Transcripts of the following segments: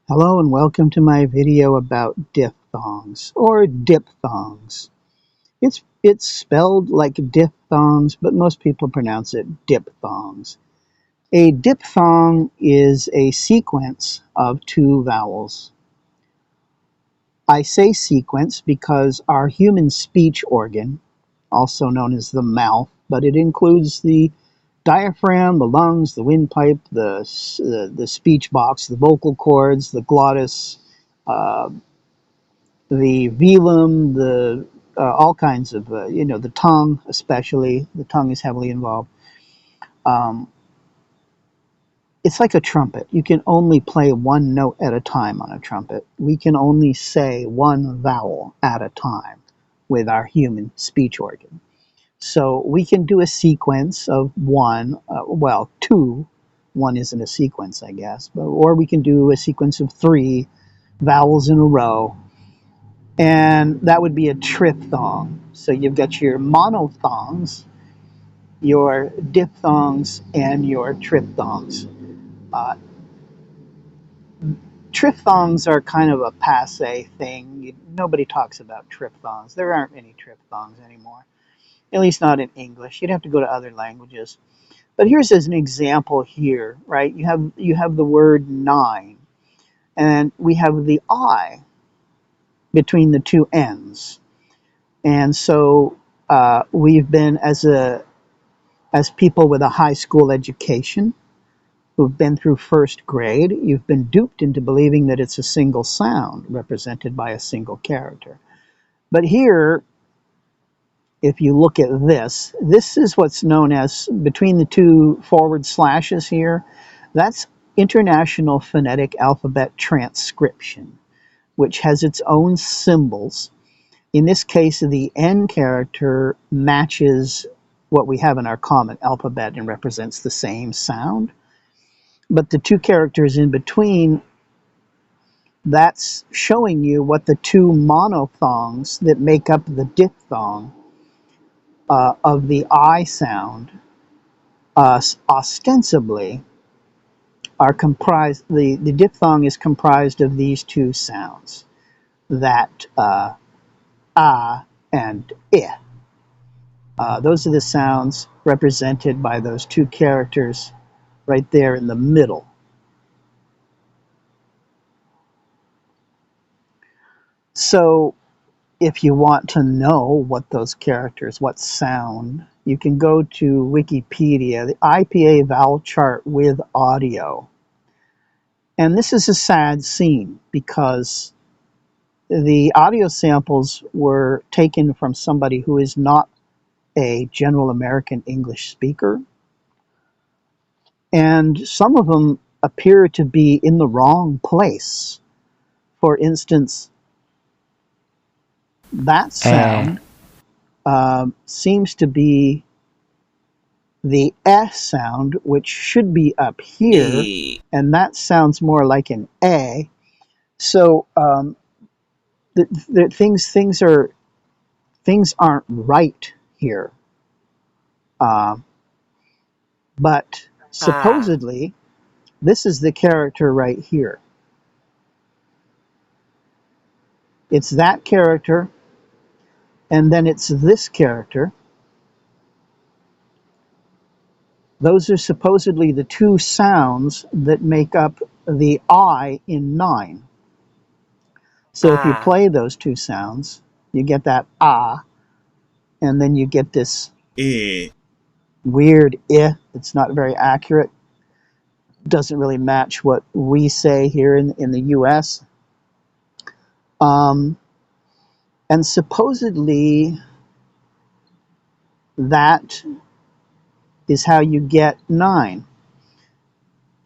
Hello and welcome to my video about diphthongs or diphthongs. It's spelled like diphthongs, but most people pronounce it diphthongs. A diphthong is a sequence of two vowels. I say sequence because our human speech organ, also known as the mouth, but it includes the diaphragm, the lungs, the windpipe, the speech box, the vocal cords, the glottis, uh, the velum, the all kinds of, the tongue especially. The tongue is heavily involved. Um, it's like a trumpet. You can only play one note at a time on a trumpet. We can only say one vowel at a time with our human speech organ. So we can do a sequence of one, well, two. One isn't a sequence, I guess, or we can do a sequence of three vowels in a row, and that would be a triphthong. So you've got your monophthongs, your diphthongs, and your triphthongs. Uh, Triphthongs are kind of a passe thing. Nobody talks about triphthongs. There aren't any triphthongs anymore, at least not in English. You'd have to go to other languages. But here's as an example here, right? You have the word nine, and we have the I between the two N's. And so we've been, as people with a high school education who've been through first grade, you've been duped into believing that it's a single sound represented by a single character. But here, if you look at this is what's known as, between the two forward slashes here, that's International Phonetic Alphabet Transcription, which has its own symbols. In this case, the N character matches what we have in our common alphabet and represents the same sound. But the two characters in between, that's showing you what the two monophthongs that make up the diphthong of the I sound ostensibly are comprised. The diphthong is comprised of these two sounds, that ah and I. Those are the sounds represented by those two characters right there in the middle. So if you want to know what those characters, what sound, you can go to Wikipedia, the IPA vowel chart with audio. And this is a sad scene because the audio samples were taken from somebody who is not a general American English speaker. And some of them appear to be in the wrong place. For instance, that Uh, sound seems to be the S sound, which should be up here, e. and that sounds more like an A. So things aren't right here. Uh, but Ah. supposedly, this is the character right here. It's that character, and then it's this character. Those are supposedly the two sounds that make up the I in nine. So if you Ah. play those two sounds, you get that ah, and then you get this E. weird I. It's not very accurate. Doesn't really match what we say here in the US. Um, and supposedly that is how you get nine.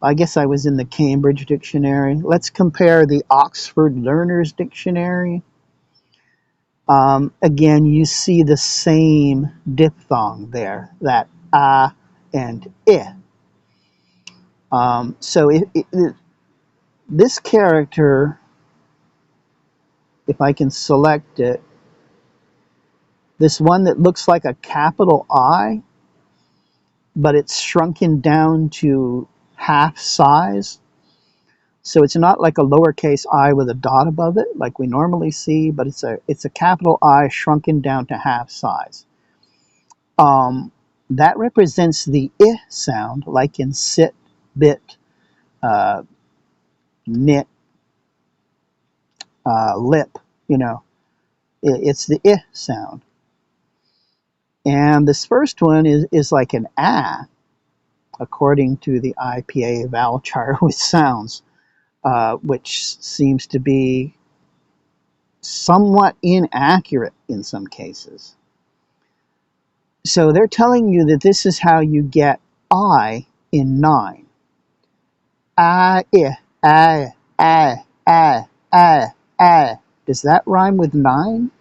I guess I was in the Cambridge Dictionary. Let's compare the Oxford Learner's Dictionary. Again, you see the same diphthong there, that ah and I. So this character, if I can select it, this one that looks like a capital I, but it's shrunken down to half size. So it's not like a lowercase I with a dot above it like we normally see, but it's a capital I shrunken down to half size. That represents the I sound, like in sit, bit, uh, knit, lip, you know. It's the I sound. And this first one is like an ah, according to the IPA vowel chart with sounds, which seems to be somewhat inaccurate in some cases. So they're telling you that this is how you get I in 9. I, I, I, I, I. Does that rhyme with 9?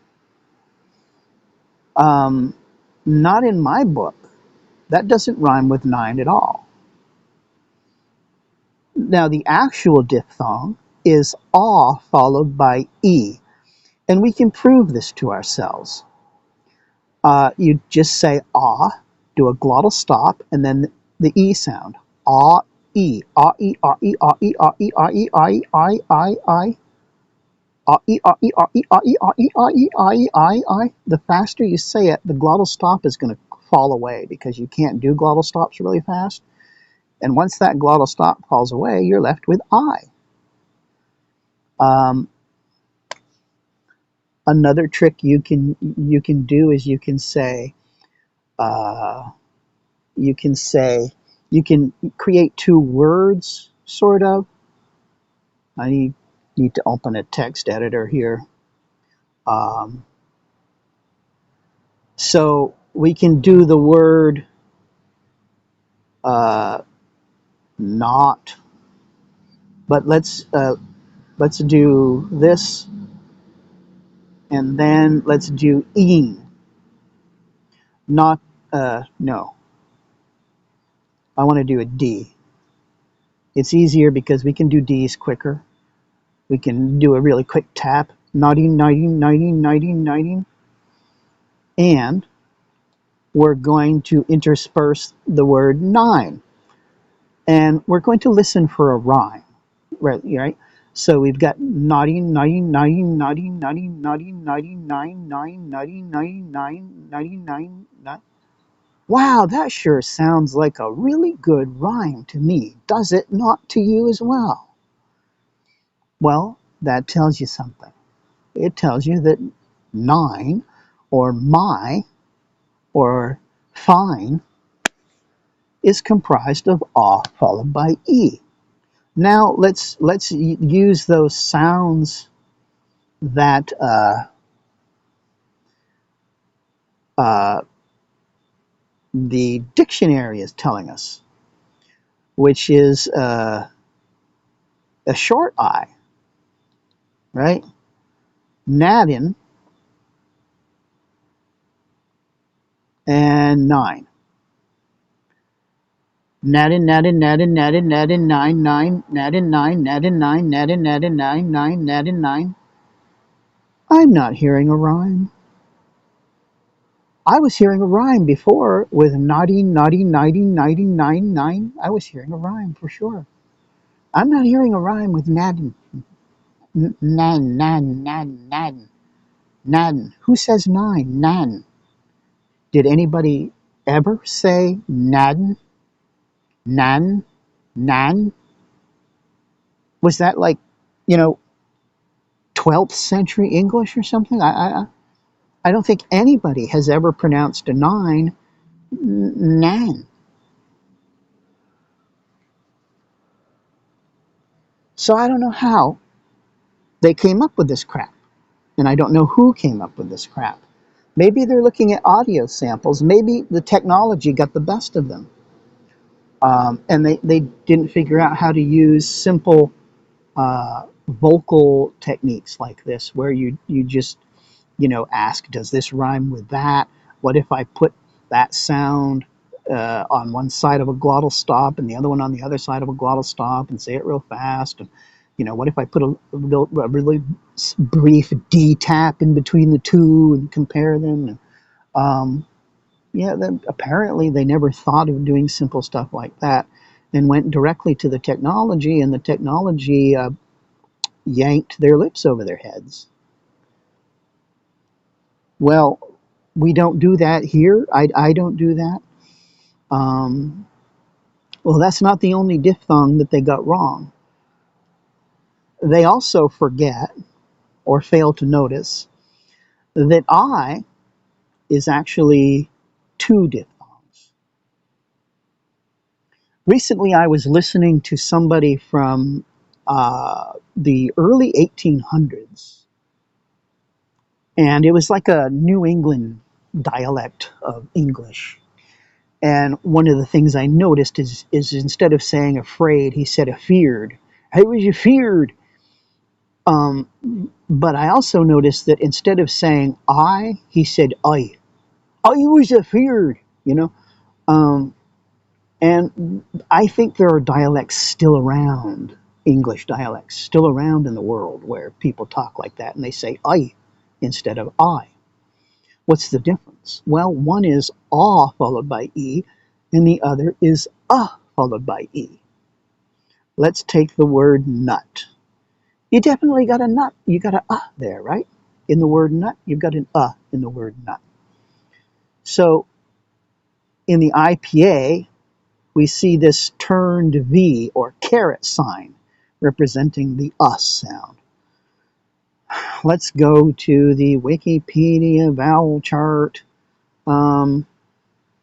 Not in my book. That doesn't rhyme with 9 at all. Now, the actual diphthong is ah followed by e, and we can prove this to ourselves. You just say ah, do a glottal stop, and then the e sound. Ah, e, ah, e, ah, e, ah, e, ah, e, ah, e, I. Ah, e, ah, e, ah, e, ah, e, ah, e, ah, e, I. The faster you say it, the glottal stop is going to fall away because you can't do glottal stops really fast. And once that glottal stop falls away, you're left with I. Another trick you can do is uh, you can create two words, sort of. I need to open a text editor here. So we can do the word not, but let's do this, and then let's do een. Not no. I want to do a D. It's easier because we can do D's quicker. We can do a really quick tap. Nodding, nodding, nodding, nodding, nodding. And we're going to intersperse the word 9. And we're going to listen for a rhyme. Right? So we've got nodding, nodding, nodding, nodding, nodding, nodding, nodding, 9, 9, nodding, nodding, 9, nodding, 9, 9. Wow, that sure sounds like a really good rhyme to me. Does it not to you as well? Well, that tells you something. It tells you that 9 or my or fine is comprised of ah followed by e. Now let's use those sounds that the dictionary is telling us, which is a short I, right? Nadin and 9. Nadin, nadin, nadin, nadin, nadin, 9, 9, nadin, 9, nadin, 9, nadin, nadin, 9, 9, nadin, 9. I'm not hearing a rhyme. I was hearing a rhyme before with naughty, naughty, naughty, naughty, 9, 9. I was hearing a rhyme for sure. I'm not hearing a rhyme with nadin. Nan, nan, nan, nan. Nan. Who says 9? Nan. Did anybody ever say nan? Nan? Nan? Was that like, you know, 12th century English or something? I don't think anybody has ever pronounced a 9 nan. So I don't know how they came up with this crap. And I don't know who came up with this crap. Maybe they're looking at audio samples. Maybe the technology got the best of them. And they didn't figure out how to use simple vocal techniques like this, where you just, ask, does this rhyme with that? What if I put that sound on one side of a glottal stop and the other one on the other side of a glottal stop and say it real fast? And, what if I put a really brief D tap in between the two and compare them? And, yeah, then apparently they never thought of doing simple stuff like that. and went directly to the technology, and the technology yanked their lips over their heads. Well, we don't do that here. I don't do that. Um, well, that's not the only diphthong that they got wrong. They also forget or fail to notice that I is actually two diphthongs. Recently, I was listening to somebody from the early 1800s, and it was like a New England dialect of English. And one of the things I noticed is instead of saying afraid, he said afeared. How was you feared? Um, but I also noticed that instead of saying I, he said I. I was afeared, you know. Um, and I think there are dialects still around, English dialects still around in the world where people talk like that and they say I instead of I. What's the difference? Well, one is ah followed by e, and the other is followed by e. Let's take the word nut. You definitely got a nut. You got a there, right? In the word nut, you've got an in the word nut. So in the IPA, we see this turned V or caret sign representing the sound. Let's go to the Wikipedia vowel chart. And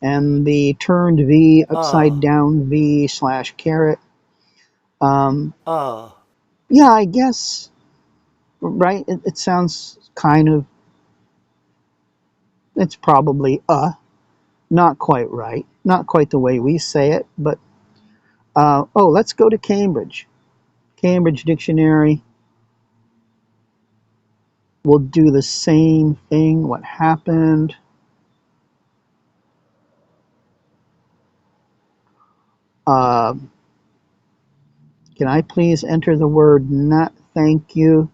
the turned V, upside down V slash caret. Yeah, I guess, right? It sounds kind of, it's probably not quite right. Not quite the way we say it, but, let's go to Cambridge. Cambridge Dictionary will do the same thing. What happened? Uh, can I please enter the word nut? Thank you.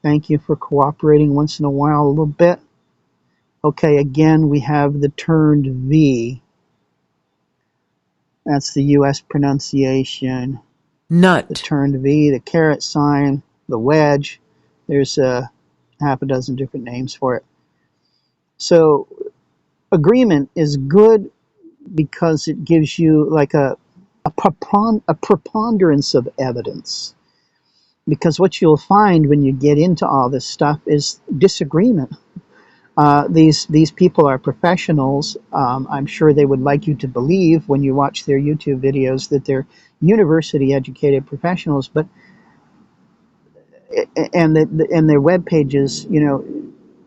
Thank you for cooperating once in a while a little bit. Okay, again, we have the turned V. That's the US pronunciation. Nut. The turned V, the caret sign, the wedge. There's half a dozen different names for it. So agreement is good because it gives you like a preponderance of evidence. Because what you'll find when you get into all this stuff is disagreement. These people are professionals. I'm sure they would like you to believe when you watch their YouTube videos that they're university educated professionals, but and their web pages, you know,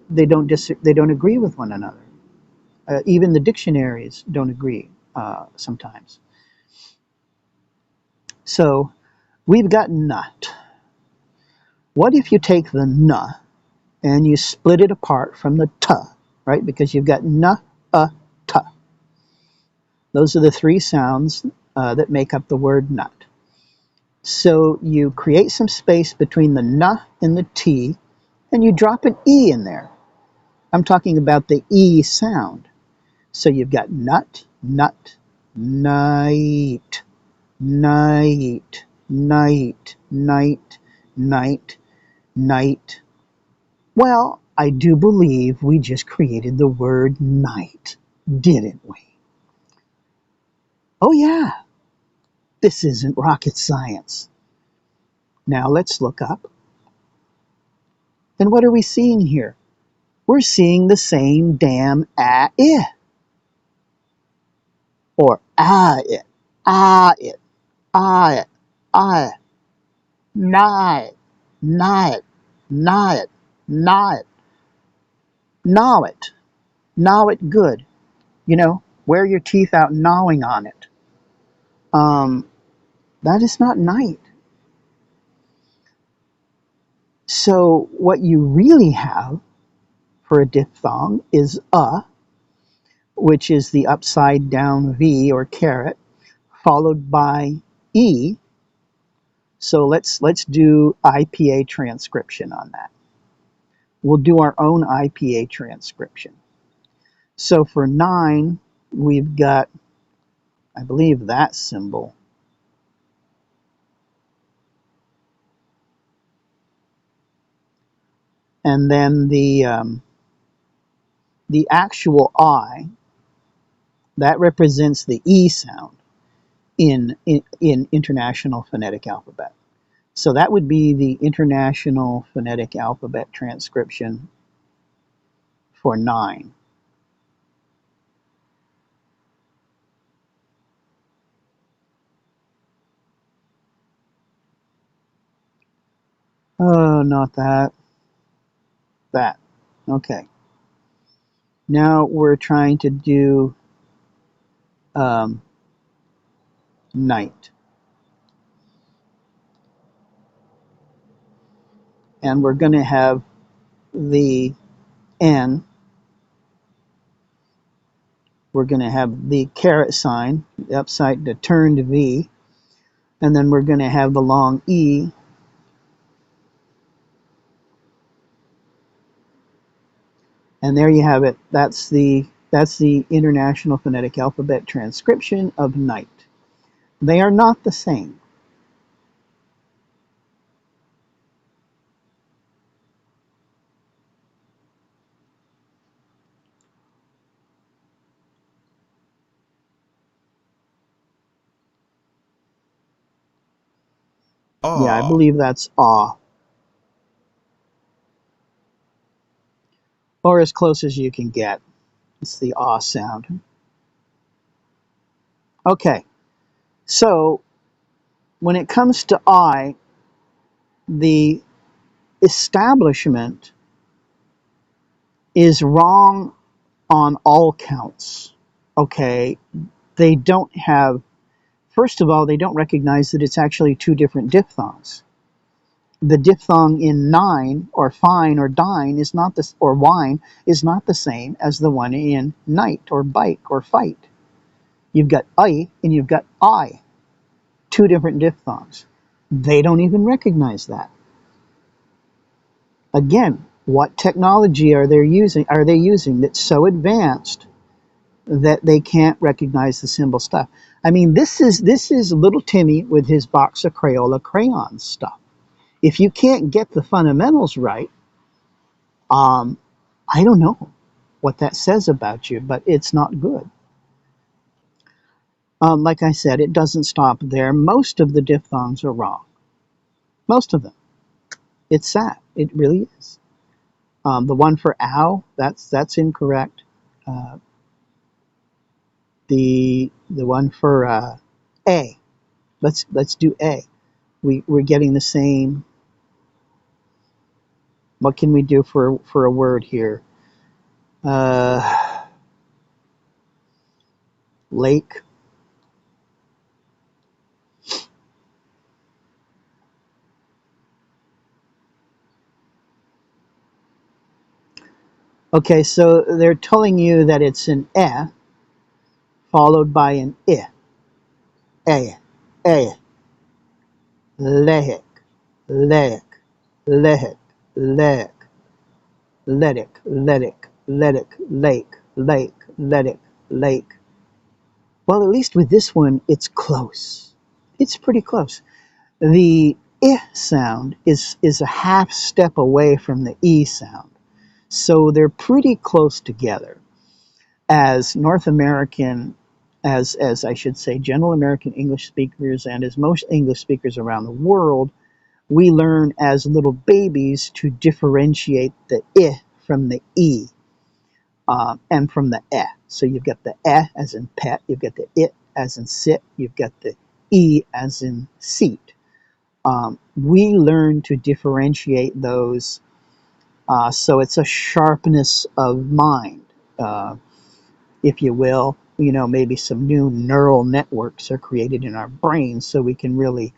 they don't agree with one another. Even the dictionaries don't agree sometimes. So we've got nut. What if you take the n and you split it apart from the t, right? Because you've got n, t. Those are the three sounds that make up the word nut. So you create some space between the n and the t, and you drop an e in there. I'm talking about the e sound. So you've got nut, nut, night, night, night, night, night, night. Well, I do believe we just created the word night, didn't we? Oh yeah, this isn't rocket science. Now let's look up. And what are we seeing here? We're seeing the same damn it. Or it, it, it, it. Night, night, night, night. Gnaw it. Gnaw it good. You know, wear your teeth out gnawing on it. That is not night. So what you really have for a diphthong is which is the upside down V or caret, followed by E. So let's do IPA transcription on that. We'll do our own IPA transcription. So for 9, we've got, I believe, that symbol. And then the actual I, that represents the E sound in International Phonetic Alphabet. So that would be the International Phonetic Alphabet transcription for 9. Oh, not that. That. Okay. Now we're trying to do um, night. And we're going to have the N. We're going to have the caret sign, upside the turned V. And then we're going to have the long E. And there you have it. That's the International Phonetic Alphabet transcription of night. They are not the same. Yeah, I Ah. believe that's ah, or as close as you can get. It's the ah sound. Okay, so when it comes to I, the establishment is wrong on all counts. Okay, they don't have, first of all, they don't recognize that it's actually two different diphthongs. The diphthong in nine or fine or dine is not this, or wine is not the same as the one in night or bike or fight. You've got I and you've got I, two different diphthongs. They don't even recognize that. Again, what technology are they using? Are they using that's so advanced that they can't recognize the symbol stuff? I mean, this is little Timmy with his box of Crayola crayons stuff. If you can't get the fundamentals right, um, I don't know what that says about you, but it's not good. Like I said, it doesn't stop there. Most of the diphthongs are wrong. Most of them. It's sad. It really is. The one for ow, that's incorrect. Uh, the one for a, let's do a. We're getting the same. What can we do for a word here? Uh, lake. Okay, so they're telling you that it's an eh followed by an I. A, a, lehek, lehek, lehek, lehek, ledik, ledik, ledik, lake, lake, ledik, lake. Well, at least with this one, it's close. It's pretty close. The I sound is a half step away from the E sound. So they're pretty close together. As North American, as I should say, general American English speakers, and as most English speakers around the world, we learn as little babies to differentiate the I from the E, and from the E. So you've got the E as in pet, you've got the it as in sit, you've got the E as in seat. We learn to differentiate those, so it's a sharpness of mind, if you will. You know, maybe some new neural networks are created in our brains so we can really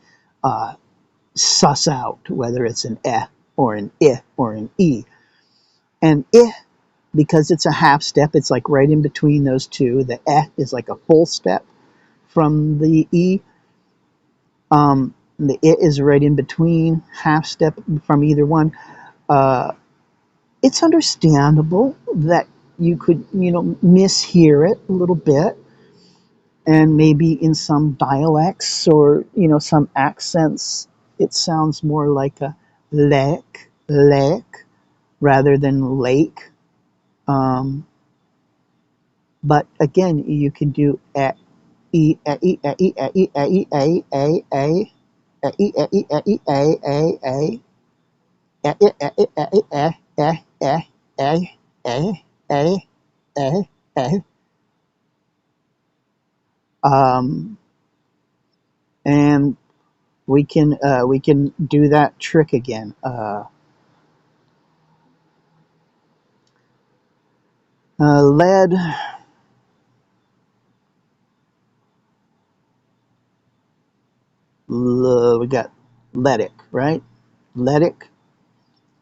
suss out whether it's an eh or an I or an E. And I, because it's a half step, it's like right in between those two. The eh is like a full step from the E. The I is right in between, half step from either one. Uh, it's understandable that you could, mishear it a little bit, and maybe in some dialects or, some accents, it sounds more like a lek, lek, rather than lake. But again, you can do a, e, a, e, a, e, a, e, a, e, a, a, a, a, e, a, e, a, e, a, a, and we can do that trick again. Lead. We got Ledic, right? Ledic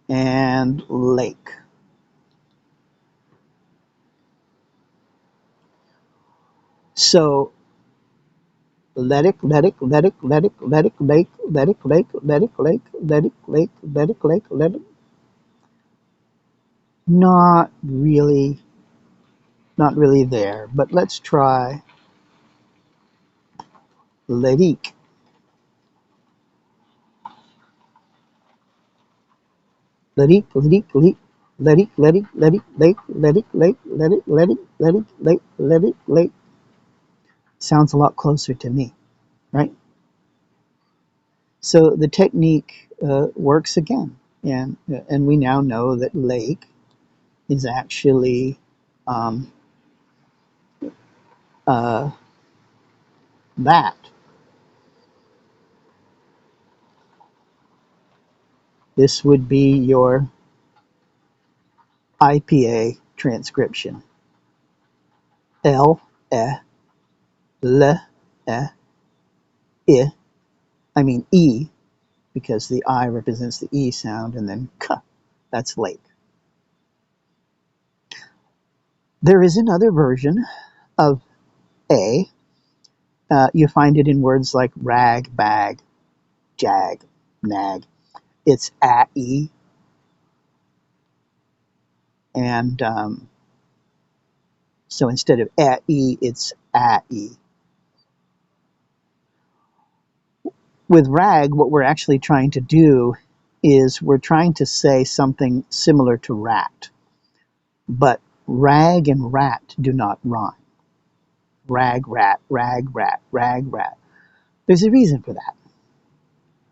and lake. So Ledic, Ledic, Ledic, Ledic, Ledic, lake, Ledic, lake, Ledic, lake, Ledic, lake, Ledic, lake, Ledic. Not really, not really there. But let's try Ledic. Ledic, Ledic, Ledic. Ledic, Ledic, Ledic, lake, Ledic, lake, Ledic, Ledic, Ledic, lake, Ledic, lake. Sounds a lot closer to me, right? So the technique works again, and we now know that lake is actually um, uh, that. This would be your IPA transcription. L, E, L, E, I. I mean E, because the I represents the E sound, and then K, that's lake. There is another version of A. You find it in words like rag, bag, jag, nag. It's A-E, and so instead of A-E, it's A-E. With rag, what we're actually trying to do is we're trying to say something similar to rat, but rag and rat do not rhyme. Rag, rat, rag, rat, rag, rat. There's a reason for that.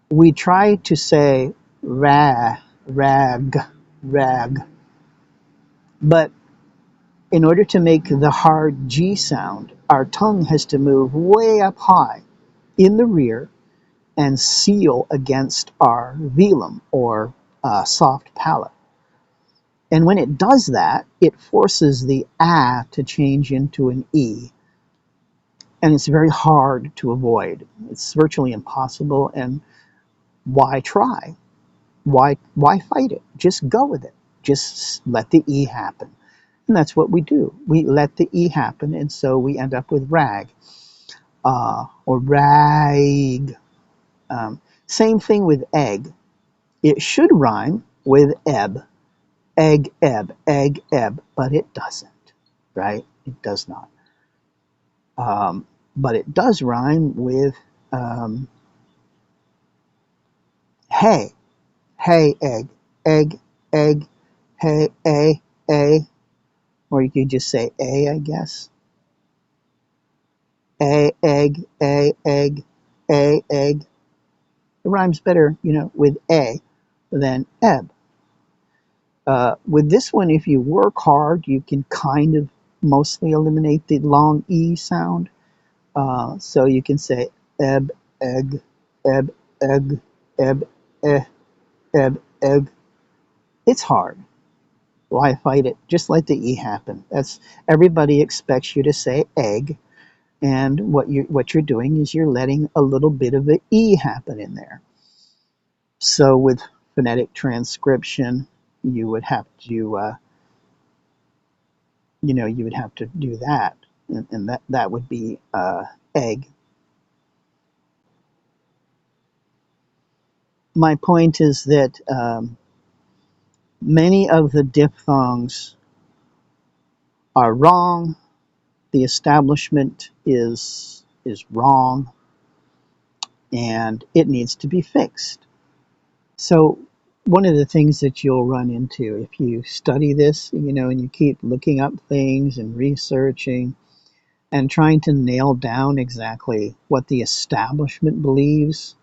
We try to say rag, rag, but in order to make the hard G sound, our tongue has to move way up high in the rear and seal against our velum, or soft palate. And when it does that, it forces the A to change into an E. And it's very hard to avoid. It's virtually impossible. And why try? Why fight it? Just go with it. Just let the E happen. And that's what we do. We let the E happen, and so we end up with rag or rag. Same thing with egg. It should rhyme with ebb, egg, ebb, but it doesn't, right? It does not. But it does rhyme with hay, egg, egg, egg, hay, a, or you could just say I guess. Egg, egg, egg. It rhymes better, with A than ebb. With this one, if you work hard, you can kind of mostly eliminate the long E sound. So you can say ebb, egg, ebb, egg, ebb, egg. It's hard. Why fight it? Just let the E happen. Everybody expects you to say egg, and what you're doing is you're letting a little bit of the E happen in there. So with phonetic transcription, you would have to, you would have to do that, and that would be egg. My point is that many of the diphthongs are wrong. The establishment is wrong, and it needs to be fixed. So one of the things that you'll run into if you study this, and you keep looking up things and researching and trying to nail down exactly what the establishment believes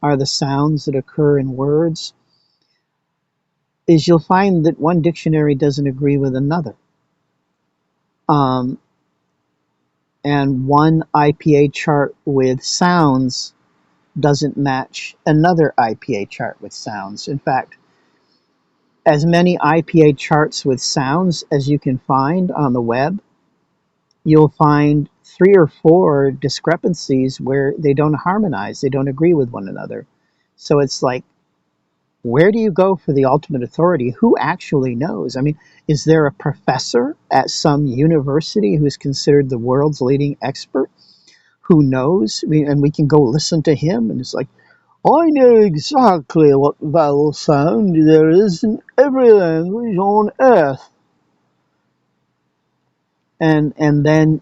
are the sounds that occur in words, is you'll find that one dictionary doesn't agree with another. Um, and one IPA chart with sounds doesn't match another IPA chart with sounds. In fact, as many IPA charts with sounds as you can find on the web, you'll find 3 or 4 discrepancies where they don't harmonize, they don't agree with one another. So it's like, where do you go for the ultimate authority? Who actually knows? I mean, is there a professor at some university who's considered the world's leading expert who knows? And we can go listen to him, and it's like, I know exactly what vowel sound there is in every language on earth. And then,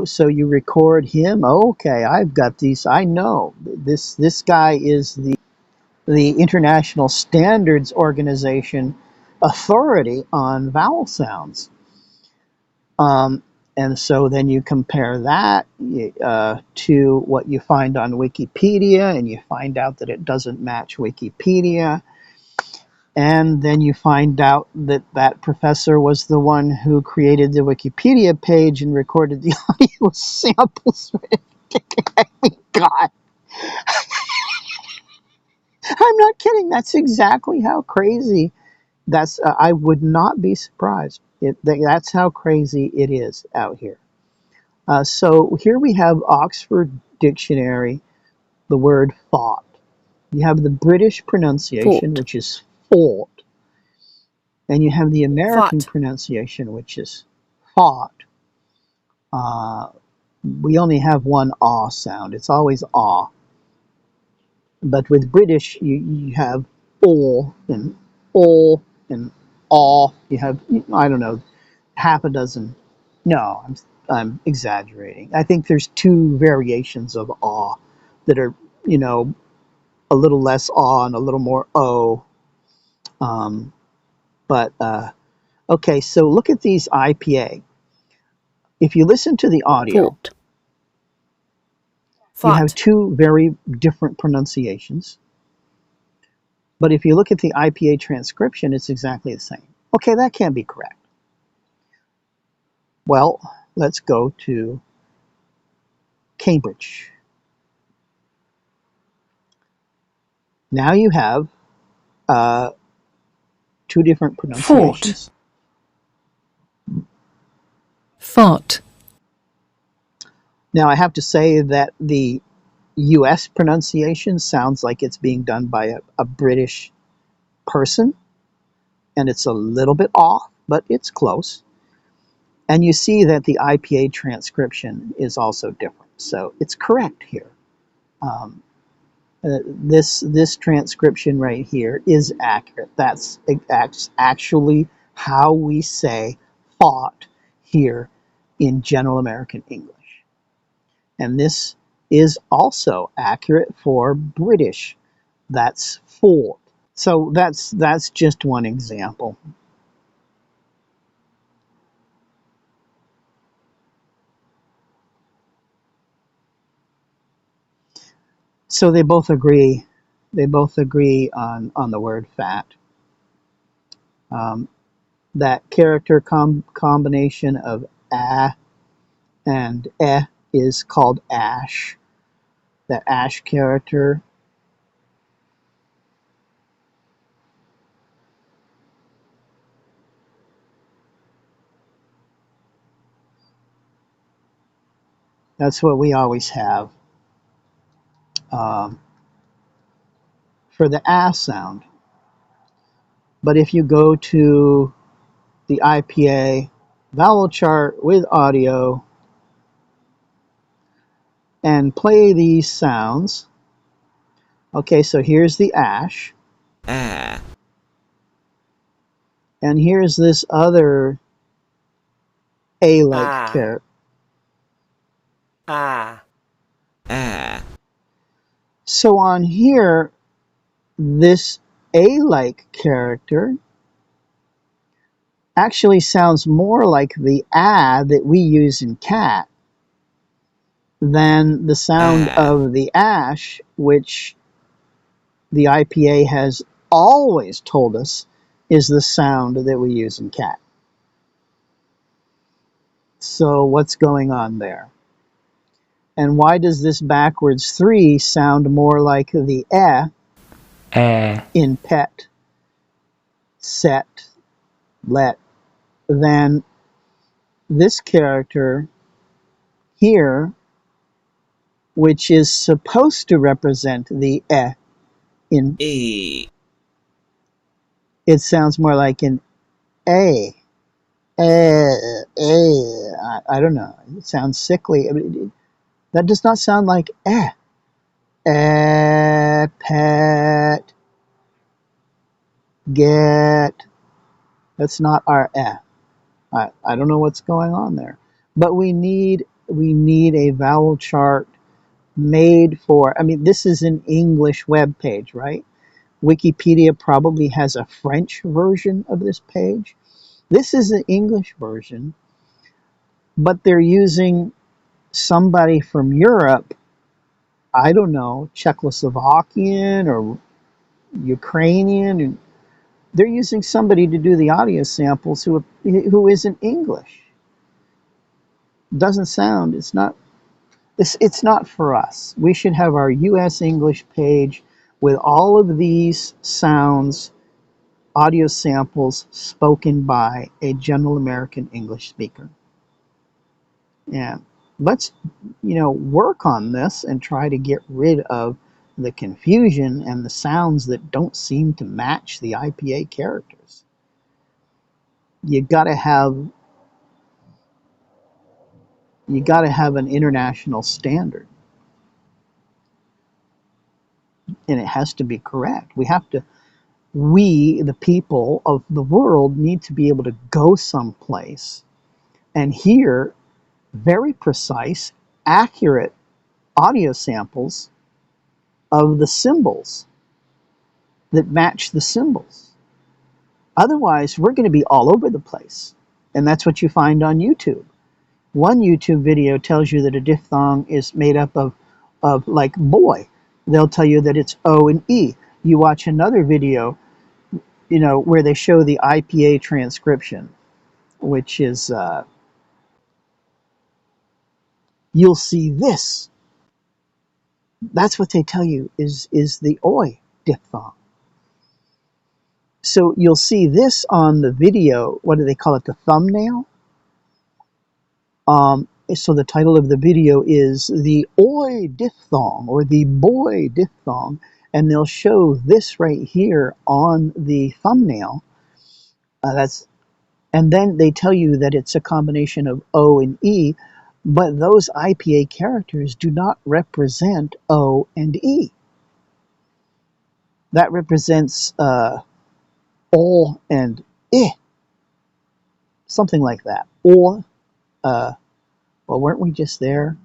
so you record him. Okay, I've got these. I know this guy is the International Standards Organization authority on vowel sounds. And so then you compare that to what you find on Wikipedia, and you find out that it doesn't match Wikipedia. And then you find out that that professor was the one who created the Wikipedia page and recorded the audio samples. I mean, God, I'm not kidding. That's exactly how crazy. I would not be surprised. That's how crazy it is out here. So here we have Oxford Dictionary, the word thought. You have the British pronunciation, Fought. which is fought. And you have the American Fought. pronunciation, which is fought. Uh, we only have one ah sound. It's always ah. But with British, you have all and all and aw. You have, I don't know, half a dozen. No, I'm exaggerating. I think there's 2 variations of aw that are, a little less aw and a little more o. Um, but okay, so look at these IPA. If you listen to the audio, Fought. you have Fought. 2 very different pronunciations. But if you look at the IPA transcription, it's exactly the same. Okay, that can't be correct. Well, let's go to Cambridge. Now you have 2 different Fought. pronunciations. Fought. Now I have to say that the US pronunciation sounds like it's being done by a British person, and it's a little bit off, but it's close. And you see that the IPA transcription is also different. So it's correct here. Um, this transcription right here is accurate. That's actually how we say fought here in General American English. And this is also accurate for British. That's fought. So that's just one example. So they both agree. They both agree on the word fat. Um, that character combination of a and is called ash. That ash character. That's what we always have um, for the a sound. But if you go to the IPA vowel chart with audio and play these sounds, okay, so here's the ash. Ah. And here's this other A-like Ah. character. Ah. Ah. So on here, this A-like character actually sounds more like the A that we use in cat than the sound of the ash, which the IPA has always told us is the sound that we use in cat. So what's going on there? And why does this backwards 3 sound more like the in pet, set, let, than this character here, which is supposed to represent the in A. It sounds more like an A. I don't know. It sounds sickly. I mean, that does not sound like pet, get. That's not our I don't know what's going on there. But we need a vowel chart made for, I mean, this is an English web page, right? Wikipedia probably has a French version of this page. This is an English version, but they're using somebody from Europe, I don't know, Czechoslovakian or Ukrainian, and they're using somebody to do the audio samples who isn't English. Doesn't sound, it's not for us. We should have our US English page with all of these sounds, audio samples spoken by a general American English speaker. And let's, work on this and try to get rid of the confusion and the sounds that don't seem to match the IPA characters. You gotta have an international standard, and it has to be correct. We, the people of the world, need to be able to go someplace and hear very precise, accurate audio samples of the symbols that match the symbols. Otherwise, we're going to be all over the place. And that's what you find on YouTube. One YouTube video tells you that a diphthong is made up of like boy. They'll tell you that it's O and E. You watch another video, where they show the IPA transcription, which is, you'll see this. That's what they tell you is the oi diphthong. So you'll see this on the video. What do they call it? The thumbnail. So the title of the video is the oi diphthong or the boy diphthong, and they'll show this right here on the thumbnail. And then they tell you that it's a combination of O and E, but those IPA characters do not represent O and E. That represents O and I, something like that. Or, well, weren't we just there?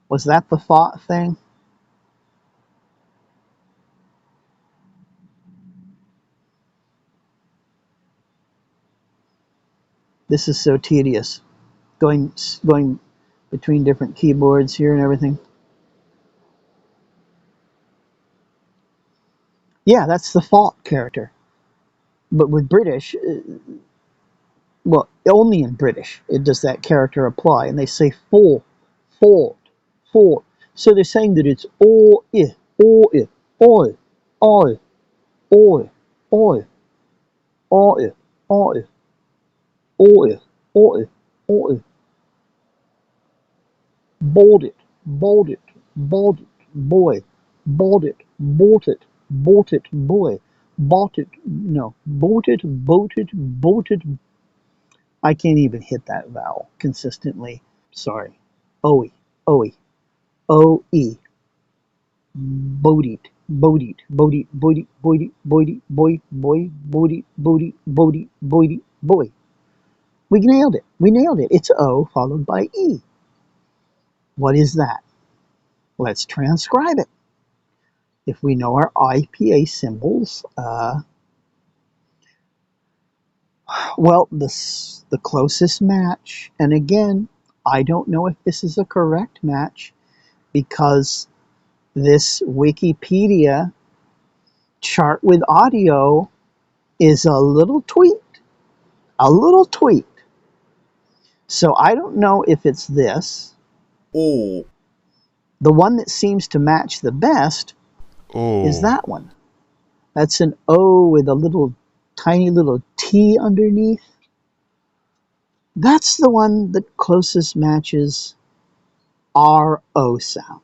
Was that the thought thing? This is so tedious, going between different keyboards here and everything. Yeah, that's the fault character. But with British, well, only in British does that character apply, and they say fault. So they're saying that it's oi, oi, oi, oi, oi, oi, oi, oi, oi, oi, oi. Bought it, bought it, bought it, boy, bought it, bought it, bought it, boy, bought it, no, bought it, boated, boated. I can't even hit that vowel consistently. Sorry. Oe, oe, O-E. Bodit, bodit, bodit, bodit, bodit, bodit, boy, boy, bodit, bodit, bodit, bodit, boy. We nailed it. We nailed it. It's O followed by E. What is that? Let's transcribe it. if we know our IPA symbols, well, the closest match, and again, I don't know if this is a correct match because this Wikipedia chart with audio is a little tweaked, a little tweaked. So I don't know if it's this. O. The one that seems to match the best is O. that one. That's an O with a little tiny little T underneath. That's the one that closest matches our O sound.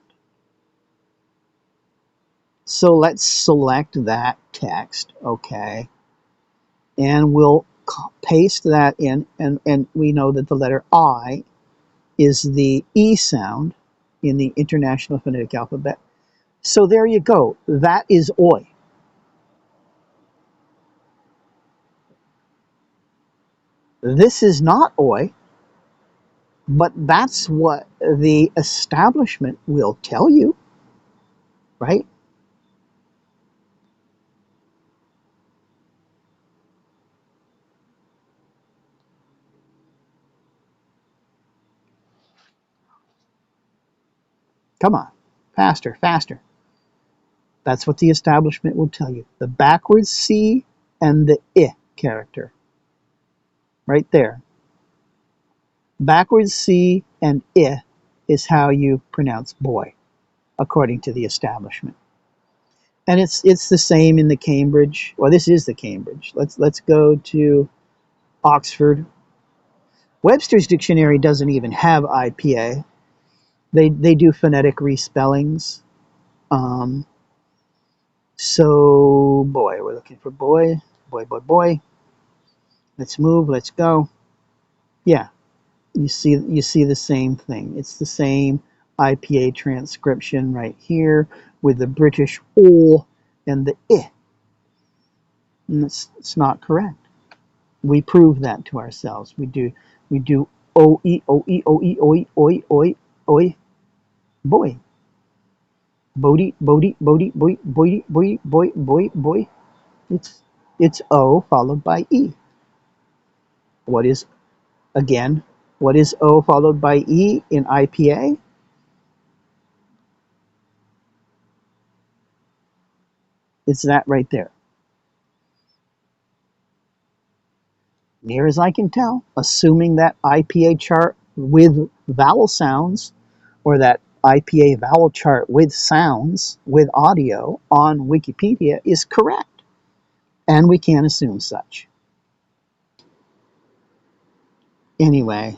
So let's select that text, okay, and we'll paste that in, and we know that the letter I is the E sound in the International Phonetic Alphabet. So there you go. That is Oi. This is not Oi, but that's what the establishment will tell you, right? Come on, faster, faster. That's what the establishment will tell you. The backwards C and the I character, right there. Backwards C and I is how you pronounce boy, according to the establishment. And it's the same in the Cambridge. Well, this is the Cambridge. Let's go to Oxford. Webster's Dictionary doesn't even have IPA. They do phonetic respellings. Um, so boy, we're looking for boy, boy, boy, boy. Let's move. Let's go. Yeah, you see the same thing. It's the same IPA transcription right here with the British O and the I. And it's not correct. We prove that to ourselves. We do O E O E O E O E O E O E O E boy. Bodie, Bodie, Bodie, boy, boy, boy, boy, boy, boy. It's O followed by E. What is again? What is O followed by E in IPA? It's that right there. Near as I can tell, assuming that IPA chart with vowel sounds, or that IPA vowel chart with sounds, with audio on Wikipedia is correct. And we can't assume such. Anyway,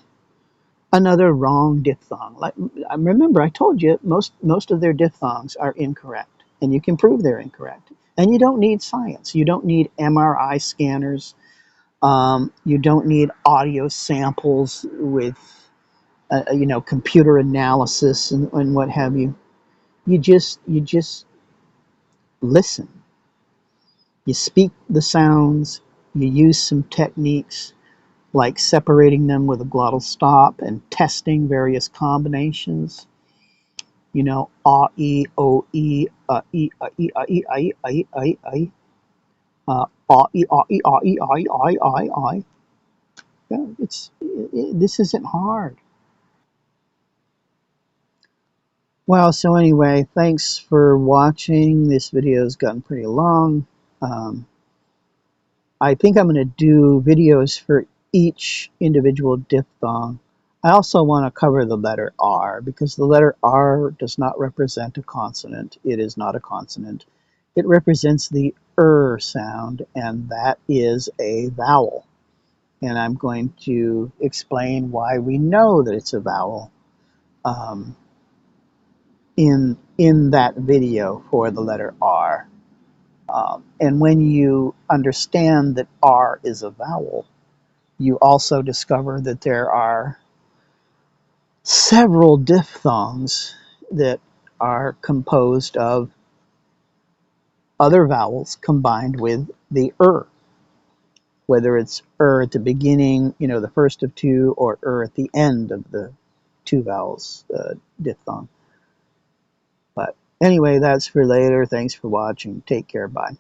another wrong diphthong. Like, remember, I told you most of their diphthongs are incorrect, and you can prove they're incorrect. And you don't need science. You don't need MRI scanners. You don't need audio samples with computer analysis and what have you. You just listen. You speak the sounds. You use some techniques like separating them with a glottal stop and testing various combinations. You know, ah, e, o, e, e, e, e, I, I, ah, e, ah, e, ah, e, I. Yeah, this isn't hard. Well, so anyway, thanks for watching. This video has gotten pretty long. Um, I think I'm going to do videos for each individual diphthong. I also want to cover the letter R because the letter R does not represent a consonant. It is not a consonant. It represents the sound, and that is a vowel. And I'm going to explain why we know that it's a vowel in that video for the letter R. And when you understand that R is a vowel, you also discover that there are several diphthongs that are composed of other vowels combined with the whether it's at the beginning, the first of two, or at the end of the two vowels diphthong. But Anyway, that's for later. Thanks for watching. Take care. Bye.